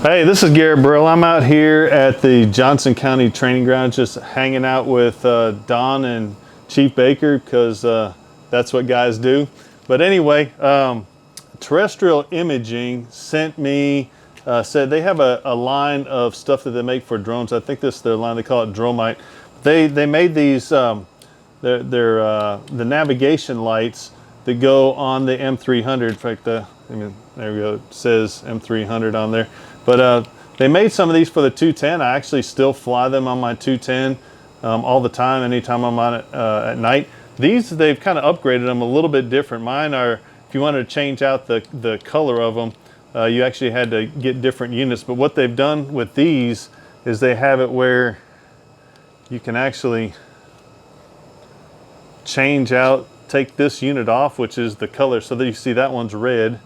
Hey, this is Garrett Brill. I'm out here at the Johnson County Training Ground, just hanging out with Don and Chief Baker, because that's what guys do. But anyway, Terrestrial Imaging sent me, said they have a line of stuff that they make for drones. I think this is their line, they call it DroMight. They made these, the navigation lights that go on the M300. In fact, there we go, it says M300 on there. But they made some of these for the 210. I actually still fly them on my 210 all the time, anytime I'm on it at night. These, they've kind of upgraded them a little bit different. Mine are, if you wanted to change out the color of them, you actually had to get different units. But what they've done with these is they have it where you can actually change out, take this unit off, which is the color, so that you see that one's red.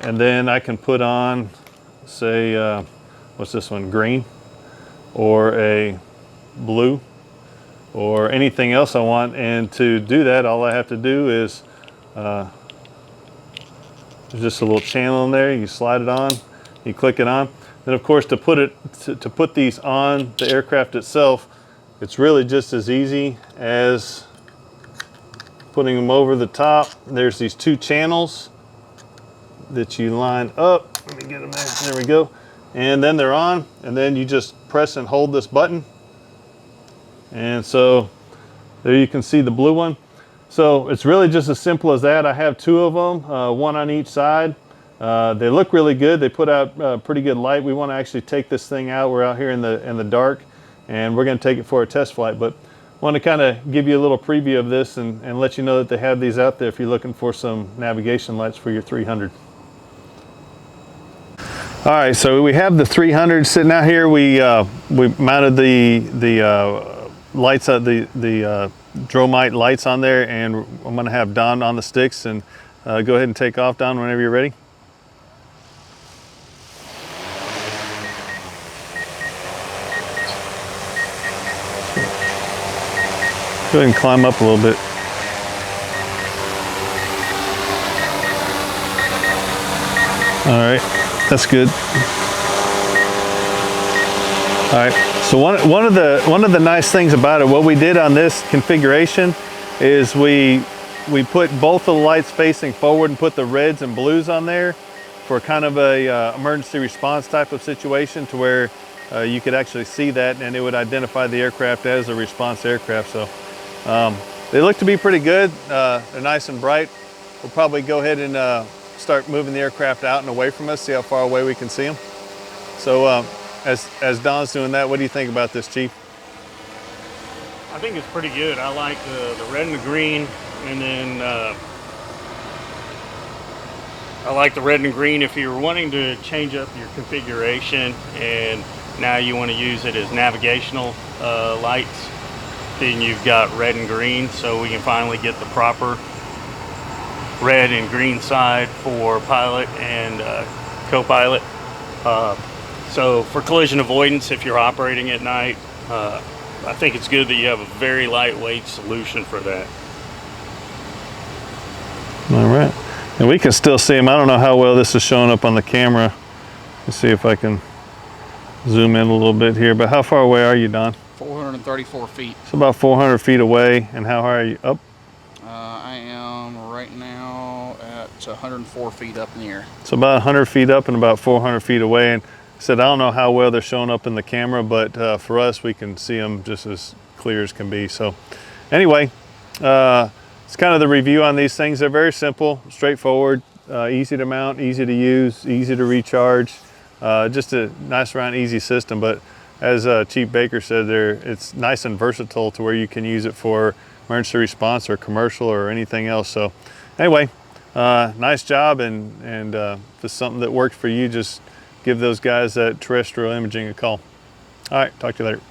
And then I can put on, say, what's this one, green, or a blue, or anything else I want. And to do that, all I have to do is, there's just a little channel in there, you slide it on, you click it on. Then of course, to put these on the aircraft itself, it's really just as easy as putting them over the top. There's these two channels that you line up. Let me get them there. There we go. And then they're on, and then you just press and hold this button. And so there you can see the blue one. So it's really just as simple as that. I have two of them, one on each side. They look really good. They put out pretty good light. We want to actually take this thing out. We're out here in the dark, and we're going to take it for a test flight. But I want to kind of give you a little preview of this and let you know that they have these out there if you're looking for some navigation lights for your 300. All right, so we have the 300 sitting out here. We mounted the lights, the DroMight lights on there, and I'm going to have Don on the sticks, and go ahead and take off, Don, whenever you're ready. Go ahead and climb up a little bit. All right, that's good. All right, so one of the nice things about it, what we did on this configuration is we put both of the lights facing forward and put the reds and blues on there for kind of a emergency response type of situation, to where you could actually see that and it would identify the aircraft as a response aircraft. So they look to be pretty good. They're nice and bright. We'll probably go ahead and start moving the aircraft out and away from us, see how far away we can see them. So as Don's doing that, what do you think about this, Chief? I think it's pretty good. I like the red and the green, and then I like the red and green if you're wanting to change up your configuration and now you want to use it as navigational lights. Then you've got red and green, so we can finally get the proper red and green side for pilot and co-pilot. So for collision avoidance, if you're operating at night, I think it's good that you have a very lightweight solution for that. All right, and we can still see them. I don't know how well this is showing up on the camera. Let's see if I can zoom in a little bit here, but how far away are you, Don? 434 feet. It's about 400 feet away. And how high are you up? I am right now at 104 feet up in the air. So about 100 feet up and about 400 feet away. And I said, I don't know how well they're showing up in the camera, but for us, we can see them just as clear as can be. So anyway, it's kind of the review on these things. They're very simple, straightforward, easy to mount, easy to use, easy to recharge. Just a nice round easy system. But as Chief Baker said, it's nice and versatile to where you can use it for emergency response or commercial or anything else. So anyway, nice job, and if it's something that works for you, just give those guys at Terrestrial Imaging a call. All right, talk to you later.